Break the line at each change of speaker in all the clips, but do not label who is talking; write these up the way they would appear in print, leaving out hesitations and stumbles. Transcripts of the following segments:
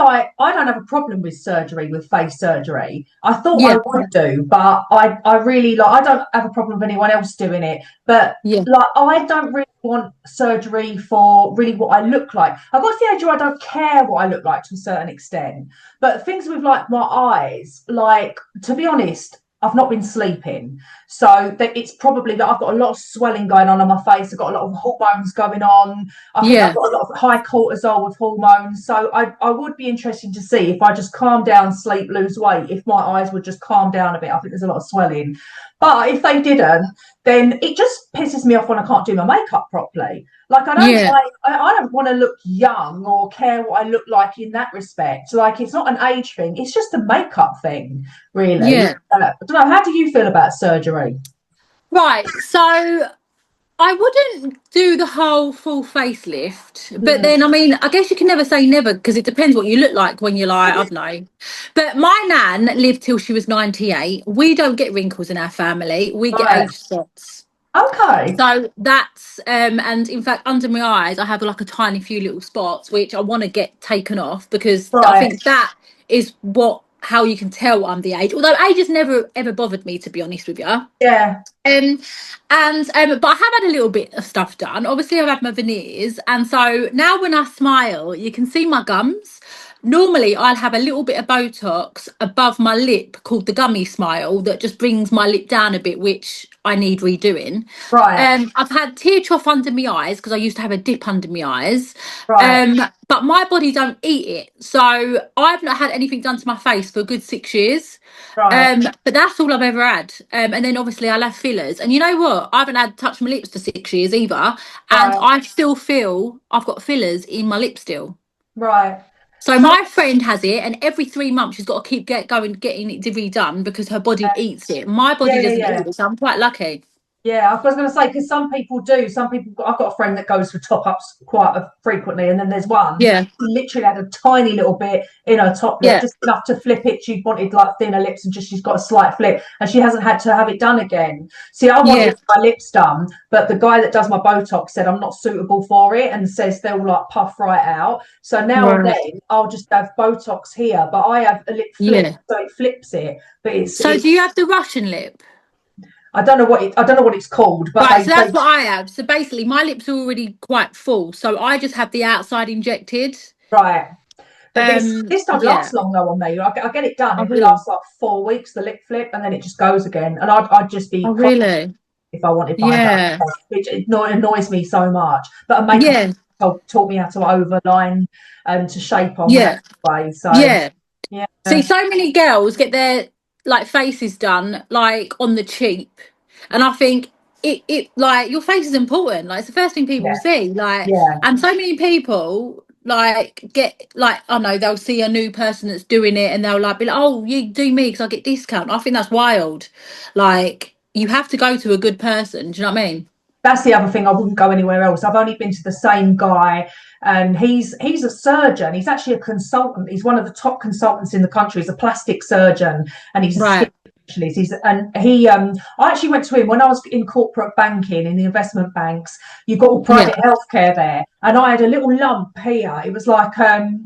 I don't have a problem with surgery, with face surgery. I thought I
Yeah,
would do, but I really like, I don't have a problem with anyone else doing it. But
yeah,
like, I don't really want surgery for really what I look like. I've got to the age where I don't care what I look like to a certain extent. But things with like my eyes, like, to be honest, I've not been sleeping. So that it's probably that I've got a lot of swelling going on my face. I've got a lot of hormones going on. I think I've
yeah,
got a lot of high cortisol with hormones. So I would be interested to see if I just calm down, sleep, lose weight, if my eyes would just calm down a bit. I think there's a lot of swelling. But if they didn't, then it just pisses me off when I can't do my makeup properly. Like
yeah,
I don't want to look young or care what I look like in that respect. Like it's not an age thing; it's just a makeup thing, really.
yeah.
I don't know. How do you feel about surgery?
Right. So I wouldn't do the whole full facelift, but
Mm,
then I mean, I guess you can never say never because it depends what you look like when you're like, I don't know. But my nan lived till she was 98. We don't get wrinkles in our family. We get
right.
age spots.
Okay.
So that's and in fact under my eyes I have like a tiny few little spots which I want to get taken off because I
Right.
think that is what how you can tell I'm the age. Although age has never ever bothered me to be honest with you.
Yeah.
But I have had a little bit of stuff done. Obviously, I've had my veneers, and so now when I smile, you can see my gums. Normally, I'll have a little bit of Botox above my lip called the gummy smile that just brings my lip down a bit, which I need redoing.
Right.
I've had tear trough under my eyes because I used to have a dip under my eyes.
Right.
But my body don't eat it, so I've not had anything done to my face for a good 6 years.
Right.
But that's all I've ever had. And then obviously I'll have fillers. And you know what? I haven't had touched my lips for 6 years either. And
Right.
I still feel I've got fillers in my lips still.
Right.
So
So
my friend has it, and every 3 months she's got to keep going getting it redone because her body eats it. My body
yeah, yeah,
doesn't
yeah.
eat it, so I'm quite lucky.
Yeah, I was going to say because some people do. Some people, I've got a friend that goes for top ups quite frequently, and then there's one
Yeah,
who literally had a tiny little bit in her top lip,
yeah,
just enough to flip it. She wanted like thinner lips, and just she's got a slight flip, and she hasn't had to have it done again. See, I wanted
yeah,
my lips done, but the guy that does my Botox said I'm not suitable for it, and says they'll like puff right out. So now and
right,
then I'll just have Botox here, but I have a lip flip,
yeah.
so it flips it. But
So do you have the Russian lip?
I don't know what it's called, but
Right, so
they
that's what I have. So basically, my lips are already quite full, so I just have the outside injected.
right. But this don't
Yeah.
last long though on me. I get it done.
Oh,
It
really?
lasts like 4 weeks, the lip flip, and then it just goes again. And I'd just be
Oh,
crying
really?
if I wanted mine done,
Yeah.
which annoys me so much. But a makeup
Yeah.
taught me how to overline and to shape on that
Yeah.
way. So
Yeah.
yeah,
See, so many girls get their like faces done like on the cheap, and I think it like your face is important. Like it's the first thing people
yeah,
see. Like,
yeah.
and so many people like get like I don't know they'll see a new person that's doing it and they'll like be like, oh, you do me because I get discount. I think that's wild. Like you have to go to a good person. Do you know what I mean?
That's the other thing. I wouldn't go anywhere else. I've only been to the same guy, and he's a surgeon. He's actually a consultant. He's one of the top consultants in the country. He's a plastic surgeon, and he's a skin
Right.
specialist. I actually went to him when I was in corporate banking in the investment banks. You've got all
Yeah.
private healthcare there, and I had a little lump here. It was like like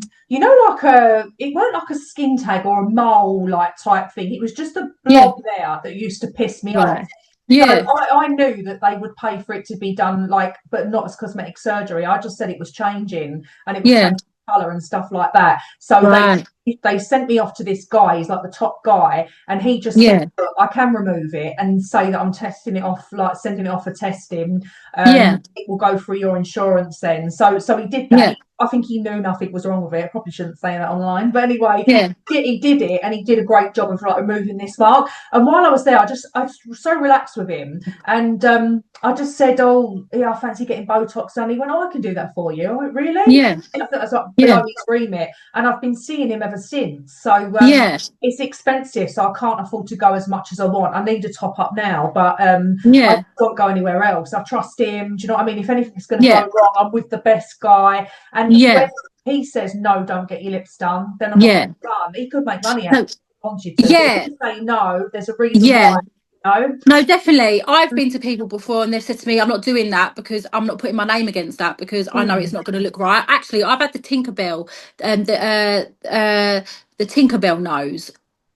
it weren't like a skin tag or a mole like type thing. It was just a
Yeah.
blob there that used to piss me off.
Right.
So
Yeah.
I knew that they would pay for it to be done, like, but not as cosmetic surgery. I just said it was changing and it was
Yeah.
changing colour and stuff like that. So
Right.
they sent me off to this guy. He's like the top guy, and he just said,
Yeah.
"Look, I can remove it and say that I'm testing it off, like sending it off for testing.
Yeah.
It will go through your insurance then." So he did that.
Yeah.
I think he knew nothing was wrong with it. I probably shouldn't say that online, but anyway,
Yeah.
he did it, and he did a great job of like removing this mark. And while I was there, I was so relaxed with him, and I just said, "Oh, yeah, I fancy getting Botox done." He went, "Oh, I can do that for you." I went, "Really?"
Yeah.
I thought that's like below
Yeah.
his remit, and I've been seeing him ever since. So
Yeah.
it's expensive, so I can't afford to go as much as I want. I need a top up now, but I
Yeah.
don't go anywhere else. I trust him. Do you know what I mean? If anything's going to go
Yeah.
wrong, I'm with the best guy. And when
Yeah.
he says no, don't get your lips done, then I'm not
Yeah.
getting done. He could make money out of
So,
it if he wanted to, but if
yeah.
you say no, there's a reason why.
Yeah.
No.
No, definitely. I've been to people before and they've said to me, I'm not doing that because I'm not putting my name against that because I know it's
Mm.
not going to look right. Actually, I've had the Tinkerbell, the Tinkerbell nose.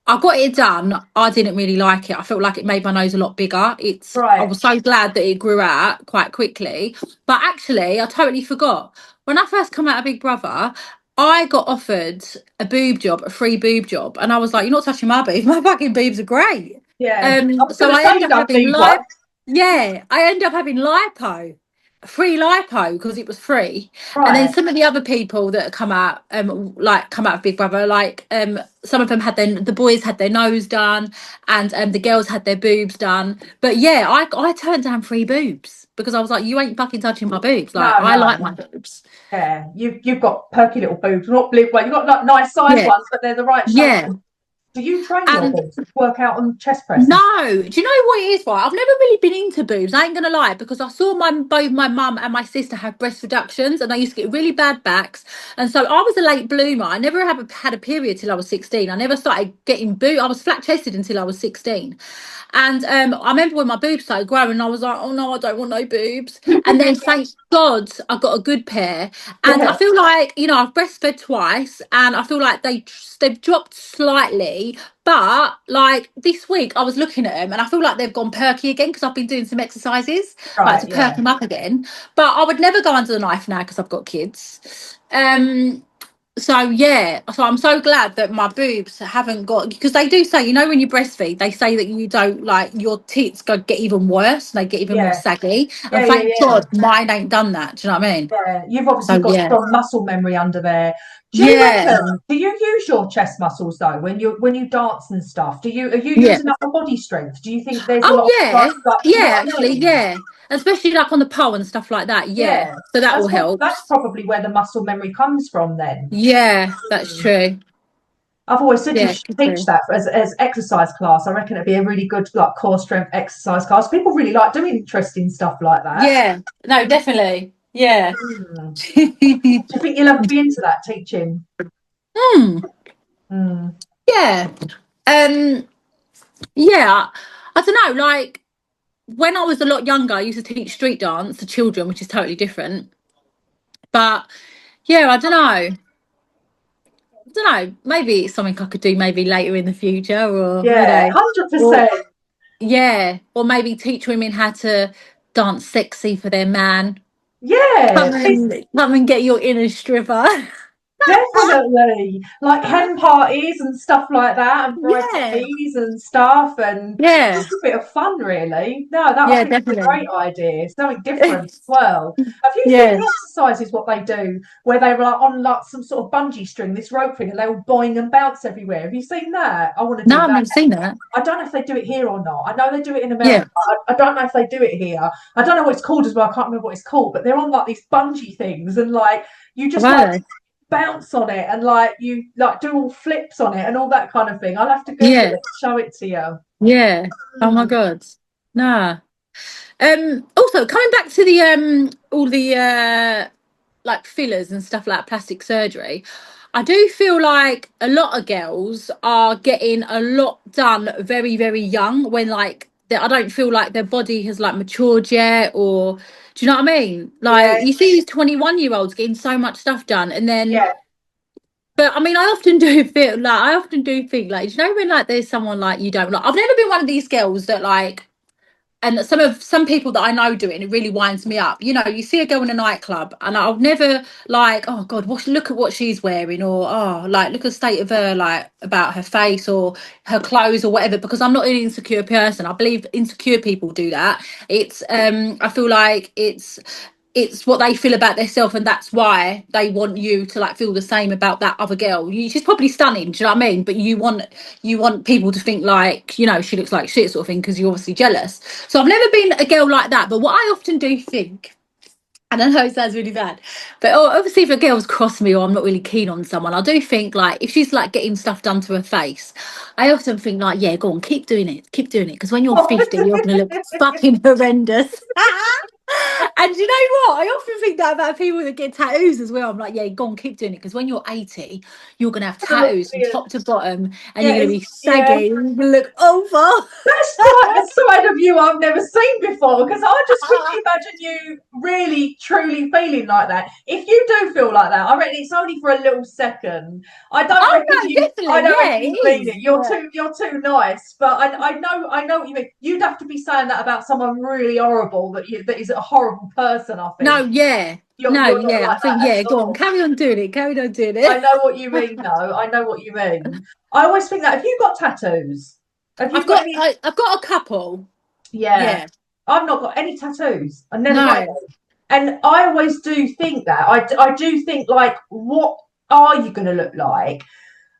I got it done. I didn't really like it. I felt like it made my nose a lot bigger. I
Right.
was so glad that it grew out quite quickly. But actually, I totally forgot. When I first come out of Big Brother, I got offered a boob job, a free boob job. And I was like, you're not touching my boobs. My fucking boobs are great.
Yeah. I was
So
going to
I
say
end
you
up
don't
having
need one.
I end up having lipo, free lipo because it was free. And then
Right.
some of the other people that come out, come out of Big Brother, some of them had the boys had their nose done, and the girls had their boobs done. But yeah, I turned down free boobs because I was like, you ain't fucking touching my boobs. Like
No,
I
no.
like my boobs.
Yeah. You've got perky little boobs, not blue. Well, you've got like nice size
Yeah,
ones, but they're the right shape.
yeah.
Do you train your
And
boobs? Work out on chest press and stuff?
no, do you know what it is? Right, I've never really been into boobs. I ain't gonna lie because I saw both my mum and my sister have breast reductions, and I used to get really bad backs. And so I was a late bloomer. I never had a period till I was 16. I never started getting boob. I was flat chested until I was 16. And I remember when my boobs started growing, and I was like, oh no, I don't want no boobs. And then thank God I got a good pair. And I
Yeah.
feel like, I've breastfed twice, and I feel like they've dropped slightly. But like this week, I was looking at them and I feel like they've gone perky again because I've been doing some exercises like
Right.
to perk
Yeah.
them up again. But I would never go under the knife now because I've got kids. So yeah, so I'm so glad that my boobs haven't got, because they do say, when you breastfeed, they say that you don't, like, your tits get even worse, they get even more
Yeah.
saggy. And
Yeah. Yeah.
thank
Yeah.
God mine ain't done that. Do you know what I mean?
Yeah, you've obviously
So
got
yeah,
strong muscle memory under there. Do you
yeah,
reckon? Do you use your chest muscles though when you dance and stuff? Are you
yeah.
using upper body strength? Do you think there's a lot
Oh
of
yeah,
do you know
yeah,
what I
actually,
mean?
yeah. Especially like on the pole and stuff like that. Yeah.
Yeah,
So that all
that's
helps.
probably where the muscle memory comes from then.
Yeah, that's
Mm.
true.
I've always said you
Yeah,
should
could
teach
be.
that as exercise class. I reckon it'd be a really good like core strength exercise class. People really like doing interesting stuff like that.
Yeah. No, definitely. Yeah.
Mm.
Hmm.
Do you think you'll ever be into that teaching? Mm.
Yeah. Um, yeah. I don't know, like when I was a lot younger, I used to teach street dance to children, which is totally different. But yeah, I don't know. I don't know. Maybe it's something I could do maybe later in the future or,
Yeah, 100%.
or yeah, or maybe teach women how to dance sexy for their man.
Yeah,
Come and get your inner stripper.
definitely. Like hen parties and stuff like that, and bride to
Yeah,
bees and stuff, and
yeah,
just a bit of fun, really. No, that I
yeah,
think it's a
definitely.
great idea. Something different as well. Have you seen
Yeah.
the exercises what they do where they were like on like some sort of bungee string, this rope thing, and they all boing and bounce everywhere? Have you seen that? I want to
No,
do
I've
that.
never seen that.
I don't know if they do it here or not. I know they do it in
Yeah.
America. I don't know if they do it here. I don't know what it's called as well. I can't remember what it's called, but they're on like these bungee things and like you just like
Right.
bounce on it and like you like do all flips on it and all that kind of thing. I'll have to Google it
Yeah.
and show it to you.
Yeah. Oh my
Mm.
God. Nah. Also coming back to the all the like fillers and stuff like plastic surgery, I do feel like a lot of girls are getting a lot done very, very young when like I don't feel like their body has like matured yet, or do you know what I mean?
Yeah,
Like you see these 21-year-olds getting so much stuff done and then
yeah,
but I mean, I often do think like, when like there's someone like you don't like. I've never been one of these girls that like, and some people that I know do it, and it really winds me up. You see a girl in a nightclub, and I'll never like, oh God, look at what she's wearing, or oh, like look at the state of her, like about her face or her clothes or whatever. Because I'm not an insecure person. I believe insecure people do that. I feel like it's what they feel about themselves, and that's why they want you to like feel the same about that other girl. She's probably stunning, do you know what I mean? But you want people to think like, she looks like shit sort of thing because you're obviously jealous. So I've never been a girl like that, but what I often do think, and I know it sounds really bad, but obviously if a girl's crossed me or I'm not really keen on someone, I do think like if she's like getting stuff done to her face, I often think like, yeah, go on, keep doing it, because when you're 50 you're gonna look fucking horrendous. And you know what? I often think that about people that get tattoos as well. I'm like, yeah, go on, keep doing it. Because when you're 80, you're going to have
Gonna look
tattoos from
weird.
top to bottom and
Yeah,
you're going to be
yeah.
saggy. You're going to look awful.
That's like a side of you I've never seen before because I just couldn't imagine you really, truly feeling like that. If you do feel like that, I reckon it's only for a little second.
Oh, no,
I
definitely.
don't
Yeah,
reckon
it
you mean it.
is. Yeah.
You're too nice. But I know what you mean. You'd have to be saying that about someone really horrible that is a horrible person, I
No,
think.
yeah. No,
You're not
yeah. I
like
think,
that at
yeah, go on.
all.
Carry on doing it. Carry on doing
I
it.
know what you mean though. I know what you mean. I always think that have you got tattoos? Have you got any?
I've got a couple.
Yeah.
Yeah.
I've not got any tattoos. I never got
No.
any. And I always do think that. I do think, like, what are you going to look like?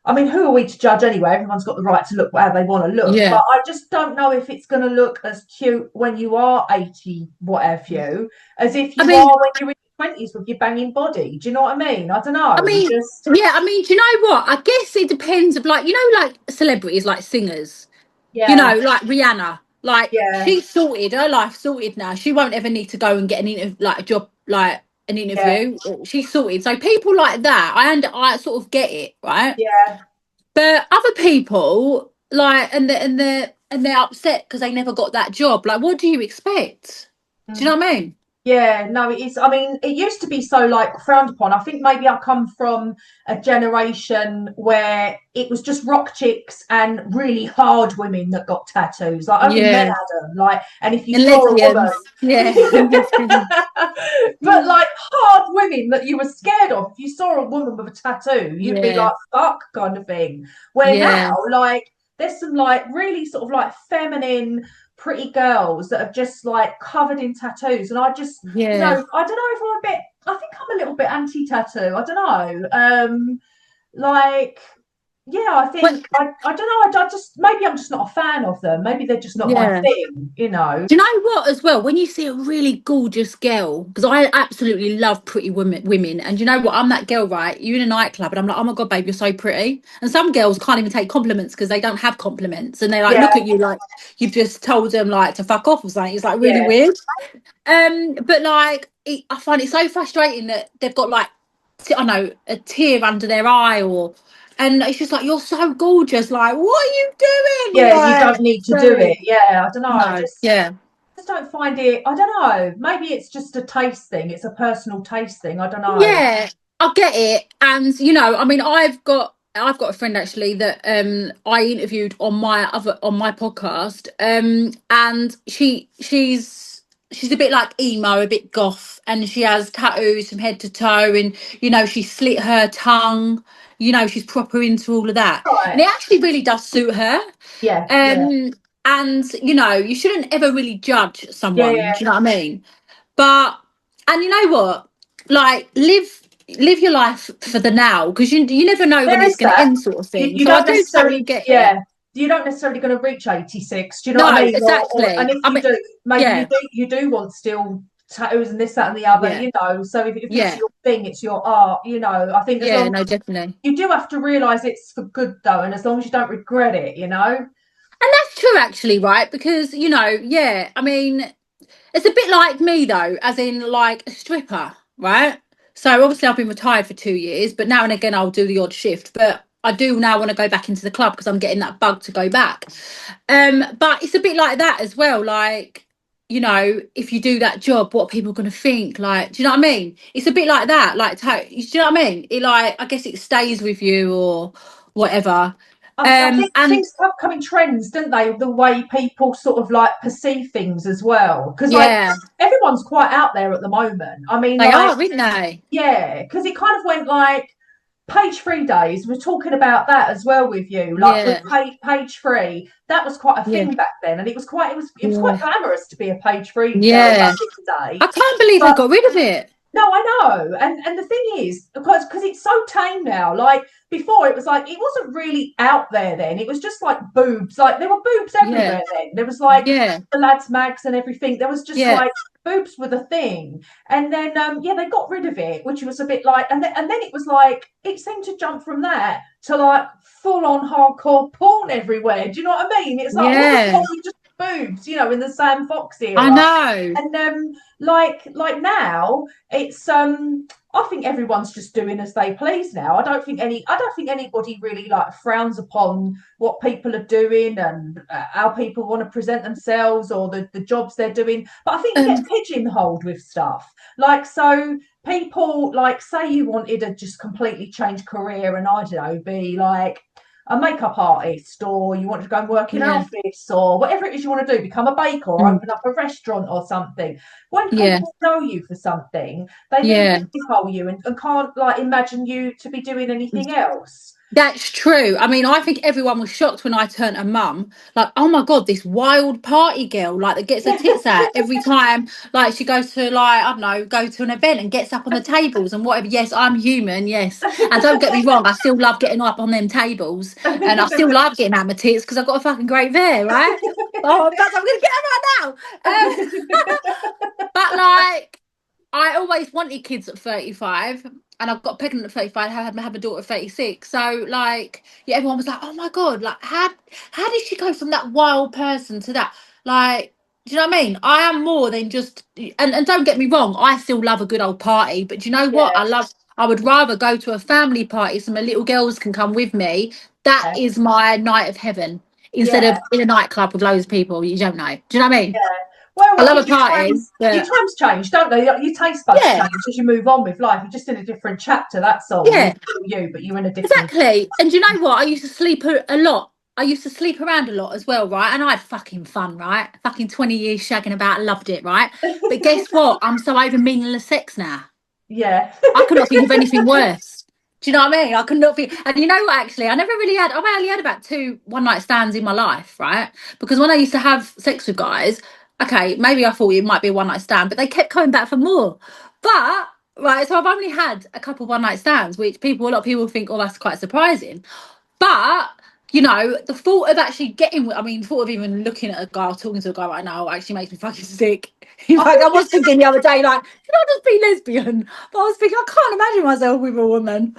I mean, who are we to judge anyway? Everyone's got the right to look whatever they want to look.
Yeah.
But I just don't know if it's going to look as cute when you are 80, whatever you, as if
I
you
mean,
are when you're in your 20s with your banging body. Do you know what I mean? I don't
I
know.
mean,
Just,
yeah, I mean, do you know what? I guess it depends of like, like celebrities, like singers,
yeah,
like Rihanna, like
yeah,
she's sorted, her life sorted now. She won't ever need to go and get an like a job, like an
yeah,
interview. She's sorted. So people like that, I sort of get it, right?
yeah.
But other people, like, and they're upset because they never got that job. Like, what do you expect? Do you
Mm.
know what I mean?
Yeah, no, it is. I mean, it used to be so like frowned upon. I think maybe I come from a generation where it was just rock chicks and really hard women that got tattoos. Like only men
Yeah.
had them. Like, and if you
And
saw a woman,
lesbians. Yeah. And lesbians.
but like hard women that you were scared of. If you saw a woman with a tattoo, you'd be
Yeah.
like, fuck, kind of thing. Where now,
Yeah.
like, there's some like really sort of like feminine pretty girls that have just like covered in tattoos. And I just,
Yeah.
I don't know if I'm a bit, I think I'm a little bit anti-tattoo. I don't know. Like, yeah, I
But
think, I don't know. I just, maybe I'm just not a fan of them. Maybe they're just not my
yeah.
thing, you know?
Do you know what as well? When you see a really gorgeous girl, because I absolutely love pretty women, and you know what? I'm that girl, right? You're in a nightclub, and I'm like, oh my god, babe, you're so pretty. And some girls can't even take compliments because they don't have compliments, and they like
Yeah,
look at you like you've just told them like to fuck off or something. It's like really
yeah,
weird. But like, I find it so frustrating that they've got like, I know, a tear under their eye, and it's just like you're so gorgeous. Like, what are you doing?
yeah, you
Like,
don't need to do
so
it. Yeah, I don't know.
no, yeah.
Just don't find it, I don't know. Maybe it's just a taste thing. It's a personal taste thing. I don't know.
Yeah, I get it. And I mean, I've got a friend actually that I interviewed on my podcast. And she's a bit like emo, a bit goth, and she has tattoos from head to toe, and she slit her tongue. She's proper into all of that. And
Right.
it actually really does suit her.
Yeah, yeah.
Um and you shouldn't ever really judge
Yeah,
someone,
yeah.
do you know what I mean? But and you know what? Like live your life for the now because you never know when
There
it's
is
going to
that.
end, sort of thing.
You
So I
don't
do totally
necessarily,
get it.
yeah. You don't necessarily going to reach 86. Do you know what I
No,
mean? And
exactly.
if
I
you
mean,
do, maybe
yeah,
you do want still tattoos and this, that, and the other,
yeah,
So if it's
yeah,
your thing, it's your art, I think as
yeah.
long
No, definitely.
you do have to realise it's for good though, and as long as you don't regret it.
And that's true, actually, right? Because yeah. I mean, it's a bit like me though, as in like a stripper, right? So obviously I've been retired for 2 years, but now and again I'll do the odd shift. But I do now want to go back into the club because I'm getting that bug to go back. But it's a bit like that as well. Like, if you do that job, what are people going to think? Like, do you know what I mean? It's a bit like that. Like, do you know what I mean? It like, I guess it stays with you or whatever.
I think
And
things have come in trends, don't they? The way people sort of like perceive things as well. Because like
yeah,
everyone's quite out there at the moment. I mean,
they
like,
are, aren't they?
yeah, because it kind of went like page three days. We're talking about that as well with you, like with
Yeah,
page three. That was quite a
yeah,
thing back then, and it was quite
yeah,
glamorous to be a page three girl back
yeah.
in the day.
I can't believe they
But
got rid of it.
no, I know, and the thing is, because it's so tame now. Like before, it was like it wasn't really out there then. It was just like boobs. Like there were boobs
Yeah,
everywhere then. There was like
yeah,
the lads' mags and everything. There was just
yeah,
like boobs were the thing. And then yeah, they got rid of it, which was a bit like, and then it was like it seemed to jump from that to like full on hardcore porn everywhere. Do you know what I mean? It's like what the
yeah.
fuck? boobs, you know, in the Sam Fox
I
era.
know.
And like now, it's I think everyone's just doing as they please now. I don't think anybody really like frowns upon what people are doing and how people want to present themselves or the jobs they're doing. But I think you get
Um,
pigeonholed with stuff. Like, so people, like, say you wanted to just completely change career and I don't know, be like a makeup artist, or you want to go and work in an
yeah.
office, or whatever it is you want to do, become a baker or
Mm,
open up a restaurant or something. When
yeah.
people know you for something, they then
Yeah.
pigeonhole you and can't like imagine you to be doing anything else.
That's true. I mean, I think everyone was shocked when I turned a mum. Like, oh my God, this wild party girl, like, that gets her tits out every time. Like, she goes to, like, I don't know, go to an event and gets up on the tables and whatever. Yes, I'm human, yes. And don't get me wrong, I still love getting up on them tables. And I still love getting out my tits because I've got a fucking great there, right? Oh, but I'm going to get them right now. But like, I always wanted kids at 35, and I got pregnant at 35. I had a daughter at 36. So like, yeah, everyone was like, "Oh my God, like how did she go from that wild person to that?" Like, do you know what I mean? I am more than just. And don't get me wrong, I still love a good old party. But do you know what?
Yeah,
I would rather go to a family party so my little girls can come with me. That
yeah,
is my night of heaven. Instead
yeah.
of in a nightclub with loads of people you don't know. Do you know what I mean?
Yeah. Well,
I
I
love
think
a party,
your
but
times change, don't they? Your taste buds
yeah,
change as you move on with life. You're just in a different chapter, that's all. You're
yeah,
still you, but you're in a different.
exactly. And do you know what? I used to sleep a lot. I used to sleep around a lot as well, right? And I had fucking fun, right? Fucking 20 years shagging about, loved it, right? But guess what? I'm so over meaningless sex now.
Yeah.
I could not think of anything worse. Do you know what I mean? I could not think. And you know what? Actually, I've only had about two one night stands in my life, right? Because when I used to have sex with guys, okay, maybe I thought it might be a one night stand, but they kept coming back for more. But right, so I've only had a couple one night stands, which a lot of people think, oh, that's quite surprising. But you know, the thought of actually getting, I mean, the thought of even looking at a guy or talking to a guy right now actually makes me fucking sick. In
I
fact, I
think
was
it's
thinking the other day, like, can I just be lesbian? But I was thinking, I can't imagine myself with a woman.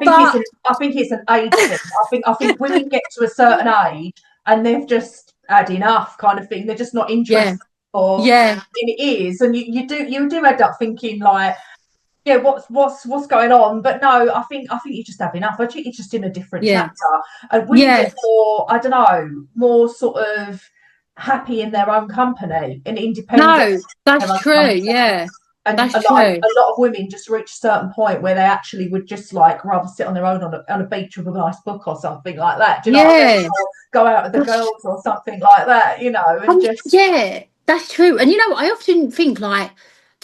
But
I think it's an age thing. I think women get to a certain age and they've just had enough kind of thing. They're just not
yeah,
interested or
yeah,
it is. And you do end up thinking like, yeah, what's going on? But no, I think you just have enough. I think you're just in a different
yeah,
chapter. And women get
yeah.
more, I don't know, more sort of happy in their own company and independent
No,
in
that's
their own
true.
company.
Yeah,
And
that's true.
a lot of women just reach a certain point where they actually would just like rather sit on their own on a beach with a nice book or something like that. Do you know what I mean?
Yeah,
Or go out with the
that's,
girls or something like that, you know, and just
yeah, that's true. And you know, I often think like,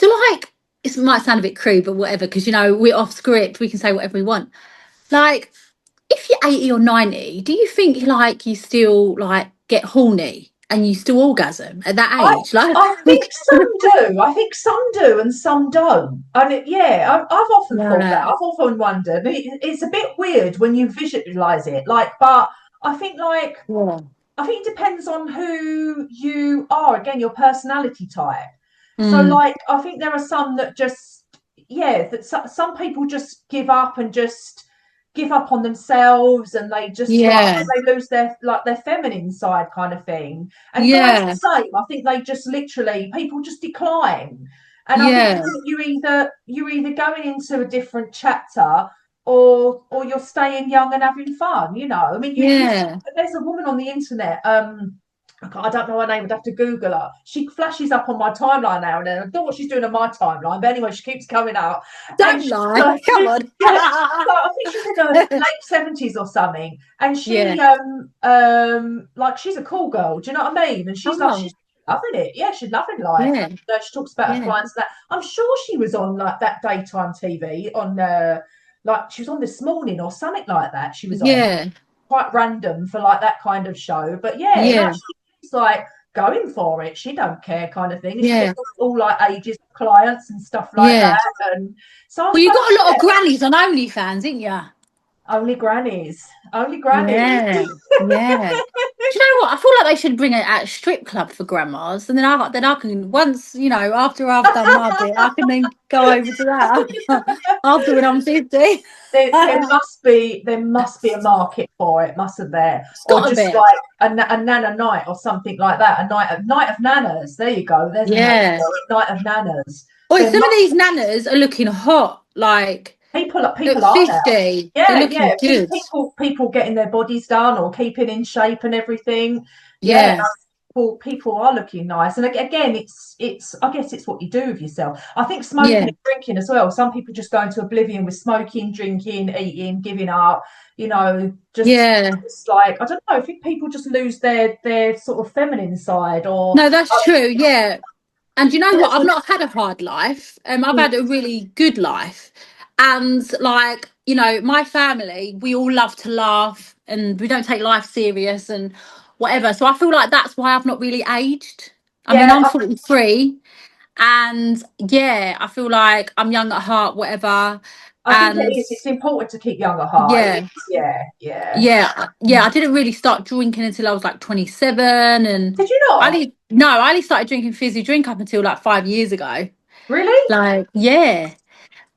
like, it might sound a bit crude, but whatever, because you know, we're off script, we can say whatever we want. Like, if you're 80 or 90, do you think like you still like get horny and you still orgasm at that
I
age? Like,
I think some do. I think some do and some don't. And I've often thought that.
yeah,
I've often wondered. It's a bit weird when you visualize it. Like, but I think like
yeah,
I think it depends on who you are. Again, your personality type. So,
mm,
like, I think there are some that just, yeah, that some people just give up and just give up on themselves, and they just like
yeah,
they lose their feminine side kind of thing. And guys
yeah,
the same. I think they just literally people just decline. And I
yeah,
think you're either going into a different chapter or you're staying young and having fun. You know, I mean, you
yeah.
there's a woman on the internet. I don't know her name. I'd have to Google her. She flashes up on my timeline now and then. I don't know what she's doing on my timeline, but anyway, she keeps coming out. And
Don't
she's
lie.
like,
Come on.
yeah, so I think she's in her late 70s or something. And
Yeah.
she like she's a cool girl. Do you know what I mean? And she's like
Oh,
she's loving it. Yeah, she's loving life.
yeah,
She talks about her
yeah,
clients and that. I'm sure she was on like that daytime TV on like she was on This Morning or something like that. She was on
yeah,
quite random for like that kind of show. But yeah, no,
yeah,
she's like going for it. She don't care kind of thing. And she
yeah,
gets all like ages of clients and stuff like
yeah.
that. And so I
Well, you got
suppose
a lot of
yeah,
grannies on OnlyFans, didn't you?
only grannies. Only grannies.
Yeah, yeah. Do you know what? I feel like they should bring it at a strip club for grandmas, and then I can once after I've done my bit, I can then go over to that after when I'm 50.
There must be a market for it, mustn't there?
It's
Or
got a
just
bit,
like a nana night or something like that. A night of nanas. There you go. There's a name
yeah.
for it. Night of nanas.
Or
There
some of
must
these nanas are looking hot, like at
people are now.
50, they're
Yeah,
looking
yeah.
good.
People getting their bodies done or keeping in shape and everything. Yeah,
Yeah,
people are looking nice. And again, it's I guess it's what you do with yourself. I think smoking
yeah,
and drinking as well. Some people just go into oblivion with smoking, drinking, eating, giving up.
yeah.
Just like I don't know. I think people just lose their sort of feminine side, or
No, that's true. Yeah. And you know what? I've
uh,
not had a hard life. I've had a really good life. And like, my family, we all love to laugh and we don't take life serious and whatever. So I feel like that's why I've not really aged. I mean,
yeah.
I'm 43 and yeah, I feel like I'm young at heart, whatever.
I think it
And
is. It's important to keep young at heart. It is.
yeah,
Yeah, yeah.
yeah, I didn't really start drinking until I was like 27 and
Did you not?
I only started drinking fizzy drink up until like 5 years ago.
Really?
Like, yeah.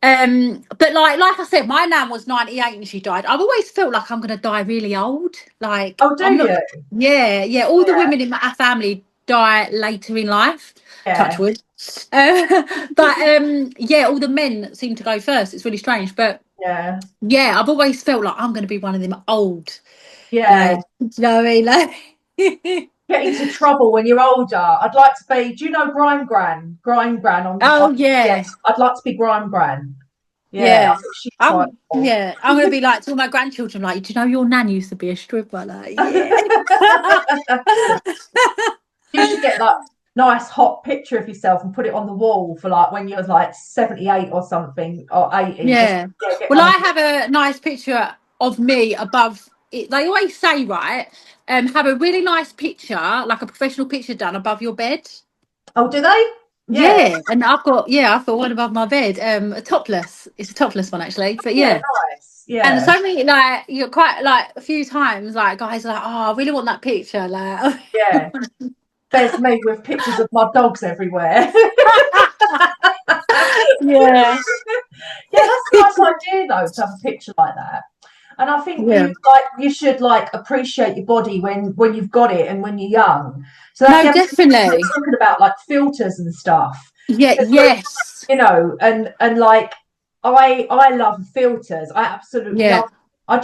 But like I said, my nan was 98 and she died. I've always felt like I'm gonna die really old. Like
Oh, do
I'm not.
you?
Yeah, yeah. All the
Yeah,
women in my family die later in life. Touch
yeah,
wood. But yeah, all the men seem to go first. It's really strange, but
yeah,
yeah, I've always felt like I'm gonna be one of them old.
yeah.
Like, do you know what I mean? Like,
Get into trouble when you're older. I'd like to be. Do you know Grime Gran? Grime Gran on
oh
yeah.
yeah,
I'd like to be Grime Gran. Yeah, I
yeah.
think she's quite cool.
I'm gonna be like to all my grandchildren, like, do you know your nan used to be a stripper? Like, yeah.
You should get like nice hot picture of yourself and put it on the wall for like when you're like 78 or something or 80. Just
Yeah.
yeah, get
Well,
one
I
of.
have a nice picture of me above it. They always say, right, have a really nice picture, like a professional picture done above your bed.
Oh, do they? Yeah,
Yeah. And I've got one above my bed. A topless. It's a topless one actually. But
yeah,
yeah.
nice.
And
Yeah,
so many like you're quite like a few times like guys are like, oh, I really want that picture. Like
yeah. There's me with pictures of my dogs everywhere.
yeah.
Yeah, that's a nice idea though to have a picture like that. And I think
Yeah.
you should like appreciate your body when you've got it and when you're young. So that
No,
gets me
definitely.
talking about like filters and stuff.
Yeah,
Because,
yes.
and like I love filters. I absolutely
Yeah.
love. I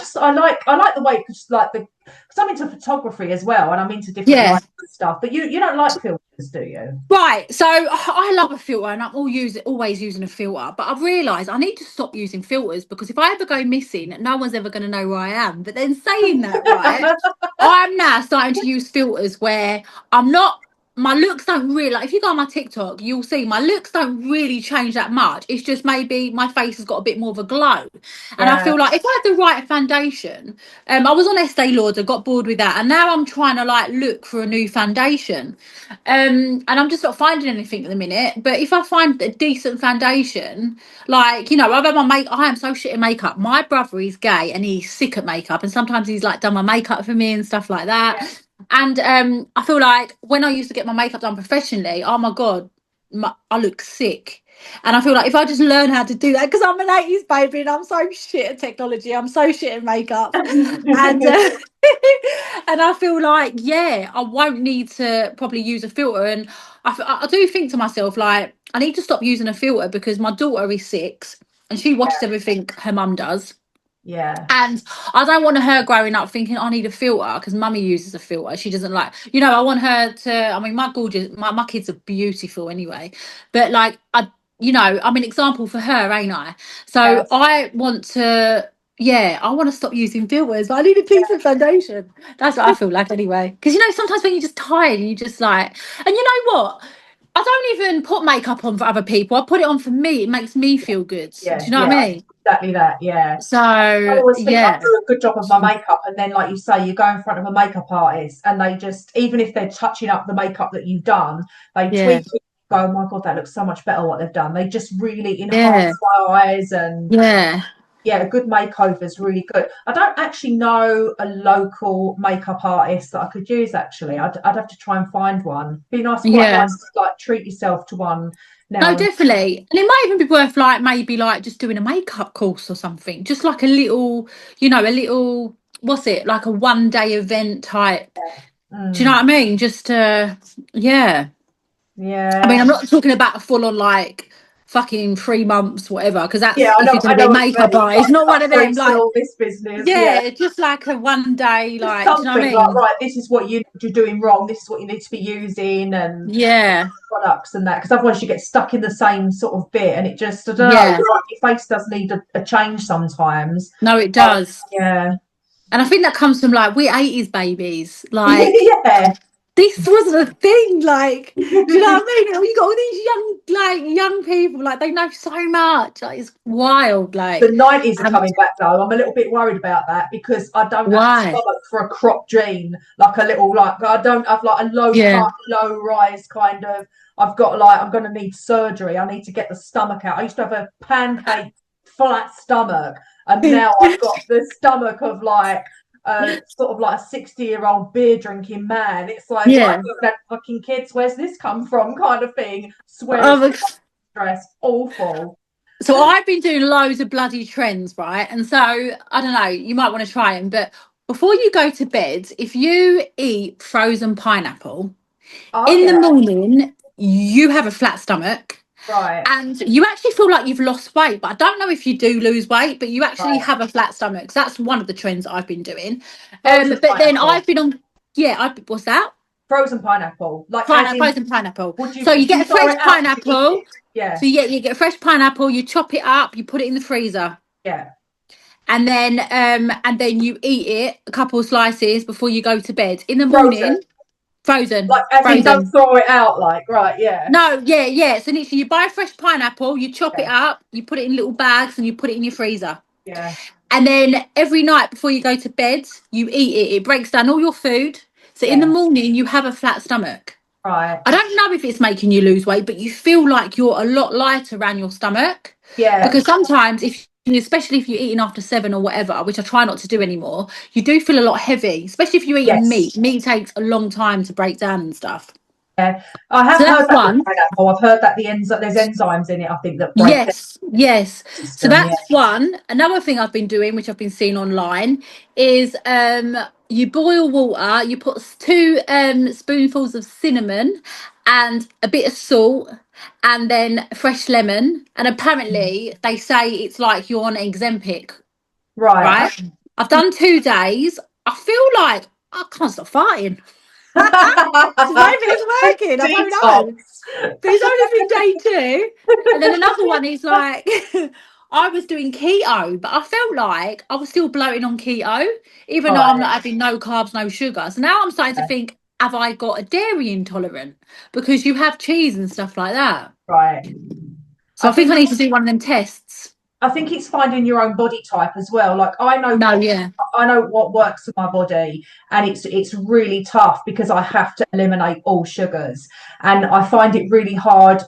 like the way because like the because I'm into photography as well and I'm into different
Yeah.
lights and stuff. But you don't like filters, do you?
Right, so I love a filter and I'm always using a filter, but I've realised I need to stop using filters because if I ever go missing, no one's ever going to know where I am. But then saying that, right, I'm now starting to use filters where I'm not, my looks don't really, like if you go on my TikTok, you'll see my looks don't really change that much. It's just maybe my face has got a bit more of a glow. And I
Yeah,
feel like if I had the right foundation, I was on Estee Lauder, got bored with that, and now I'm trying to like look for a new foundation. And I'm just not finding anything at the minute. But if I find a decent foundation, like, I've had I am so shit at makeup. My brother is gay and he's sick at makeup. And sometimes he's like done my makeup for me and stuff like that. And I feel like when I used to get my makeup done professionally, oh my God, I look sick. And I feel like if I just learn how to do that, because I'm an 80s baby and I'm so shit at technology, I'm so shit at makeup. And and I feel like, yeah, I won't need to probably use a filter. And I do think to myself, like, I need to stop using a filter because my daughter is 6 and she watches everything her mum does.
yeah,
And I don't want her growing up thinking I need a filter because mummy uses a filter. She doesn't like, I want her to, I mean, my kids are beautiful anyway. But like, I'm an example for her, ain't I?
yeah,
So I want to, yeah, I want to stop using filters, but I need a decent foundation. That's what I feel like anyway. Because, sometimes when you're just tired and you just like, and you know what? I don't even put makeup on for other people. I put it on for me. It makes me feel good. Do
yeah,
you know what
yeah.
I mean?
Exactly that. Yeah. I
So
always think I
yeah.
do a good job of my makeup, and then, like you say, you go in front of a makeup artist, and they just, even if they're touching up the makeup that you've done, they
Yeah,
tweak it. Go, oh my God, that looks so much better what they've done. They just really enhance
yeah,
my eyes, and
yeah.
yeah, a good makeover is really good. I don't actually know a local makeup artist that I could use. Actually, I'd have to try and find one. Be nice, quite
Yeah.
nice to like treat yourself to one
No,
now and
definitely. And it might even be worth like maybe like just doing a makeup course or something. Just like a little, a little, what's it, like a 1 day event type. Do you know
mm,
what I mean? Just yeah. I mean,
yeah.
I'm not talking about a full on like fucking 3 months, whatever, because
Yeah,
that's if you're
I
gonna be
know
a
what you
makeup
mean.
artist, not one
Like
of them.
freaks and
Like,
all this business. Yeah,
yeah, just like a 1 day,
just
like, do you know what I
something like
mean?
right. This is what you're doing wrong. This is what you need to be using, and
Yeah,
products and that. Because otherwise, you get stuck in the same sort of bit, and it just I don't know.
yeah.
Like, your face does need a change sometimes.
No, it does.
Yeah,
And I think that comes from like we 80s babies. Like
yeah.
this wasn't a thing. Like, do you know what I mean? You got all these young people, like they know so much. Like it's wild.
The
Like,
90s are
um,
coming back though. I'm a little bit worried about that because I don't have the
why?
stomach for a crop jean, like a little like I don't have like a low
Yeah,
cut, low rise kind of. I've got like I'm going to need surgery. I need to get the stomach out. I used to have a pancake flat stomach, and now I've got the stomach of like sort of like a 60-year-old beer drinking man. It's like, well,
yeah.
I've got fucking kids. Where's this come from? Kind of thing. Swear it's
Um,
stress. Awful.
so I've been doing loads of bloody trends, right? And so I don't know. You might want to try them, but before you go to bed, if you eat frozen pineapple
Oh
in the
yeah.
morning, you have a flat stomach.
Right.
And you actually feel like you've lost weight, but I don't know if you do lose weight, but you actually
Right.
have a flat stomach. So that's one of the trends that I've been doing.
Frozen
But then
pineapple.
I've been on, yeah, what's that?
Frozen pineapple. Like as in,
Frozen pineapple.
would
So
you
you
do
get
you
a
thaw
fresh
it out? Would you eat
pineapple.
it? Yeah.
So you get a fresh pineapple, you chop it up, you put it in the freezer,
Yeah.
and then you eat it a couple of slices before you go to bed. In the
Frozen.
morning, frozen,
Like as in don't
frozen.
throw it out, like, right, yeah.
No, yeah, yeah. So literally, you buy a fresh pineapple, you chop it
Yeah.
up, you put it in little bags, and you put it in your freezer.
Yeah.
And then every night before you go to bed, you eat it. It breaks down all your food. So in the
Yeah.
morning, you have a flat stomach.
Right.
I don't know if it's making you lose weight, but you feel like you're a lot lighter around your stomach.
Yeah.
Because sometimes, especially if you're eating after 7 or whatever, which I try not to do anymore, you do feel a lot heavy, especially if you're eating
Yes.
meat. Meat takes a long time to break down and stuff.
Yeah. I
So
have heard
that's
that with
one.
pineapple. I've heard that there's enzymes in it, I think, that break down
Yes, yes.
the
So
system. Yeah.
that's one. Another thing I've been doing, which I've been seeing online, is you boil water, you put 2 spoonfuls of cinnamon and a bit of salt and then fresh lemon. And apparently they say it's like you're on Ozempic,
Right.
right? I've done 2 days. I feel like I can't stop farting. So maybe it's working. I don't
Detox.
know. But it's only been day 2. And then another one is like I was doing keto, but I felt like I was still bloating on keto, even though I'm
Right.
not having no carbs, no sugar. So now I'm starting to think, have I got a dairy intolerant? Because you have cheese and stuff like that.
Right.
So
I
I think
think
I need to
it's
do one of them tests.
I think it's finding your own body type as well. Like
No, yeah.
I know what works for my body, and it's really tough because I have to eliminate all sugars, and I find it really hard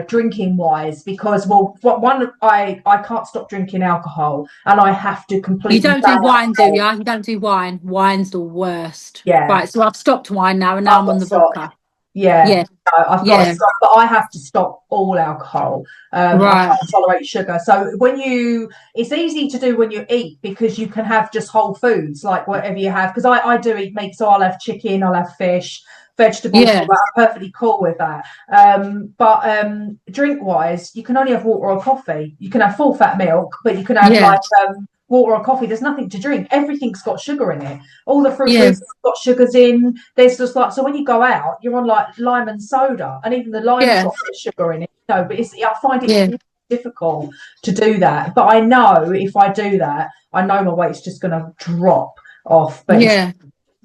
drinking wise because well, one I can't stop drinking alcohol, and I have to
You
completely
don't do
ban
wine, do
alcohol.
you? You don't do wine. Wine's the worst.
Yeah,
Right, so I've stopped wine now and now
I've
I'm
got
on
to
the
stop.
vodka.
Yeah,
Yeah,
no, I've got to
yeah.
stop, but I have to stop all alcohol. I
Right.
can't tolerate sugar. So it's easy to do when you eat because you can have just whole foods, like whatever you have. Because I do eat meat, so I'll have chicken, I'll have fish, vegetables, all
Yeah,
that. I'm perfectly cool with that. But drink wise, you can only have water or coffee. You can have full fat milk, but you can have
yeah,
like water or coffee. There's nothing to drink. Everything's got sugar in it. All the fruit
yeah,
juice has got sugars in. There's just like so when you go out, you're on like lime and soda, and even the lime
yeah,
shop has sugar in it. No, but I find it
yeah,
really difficult to do that. But I know if I do that, I know my weight's just going to drop off. But it's
yeah.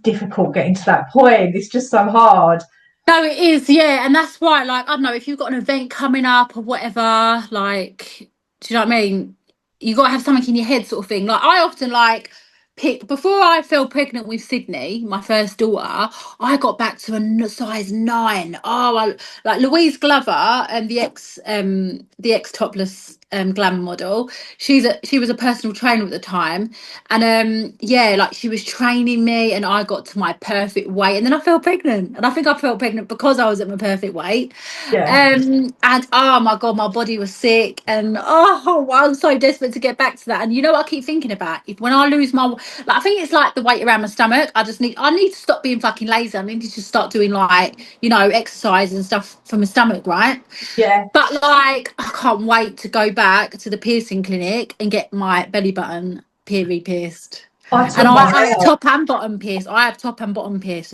difficult getting to that point. It's just so hard.
No, it is, yeah. And that's why, like, I don't know, if you've got an event coming up or whatever, like, do you know what I mean? You got to have something in your head, sort of thing. Like, I often like pick, before I fell pregnant with Sydney, my first daughter, I got back to a size 9. Oh, like Louise Glover and the ex topless glamour model. She was a personal trainer at the time, and yeah, like she was training me, and I got to my perfect weight, and then I fell pregnant, and I think I felt pregnant because I was at my perfect weight.
Yeah.
And oh my god, my body was sick, and oh, I was so desperate to get back to that. And you know what I keep thinking about? If when I lose my, like, I think it's like the weight around my stomach. I need to stop being fucking lazy. I need to just start doing, like, you know, exercise and stuff for my stomach, right?
Yeah.
But like, I can't wait to go back to the piercing clinic and get my belly button pierced.
I
And
took
I
my
have
hair.
top and bottom pierced. I have top and bottom pierced.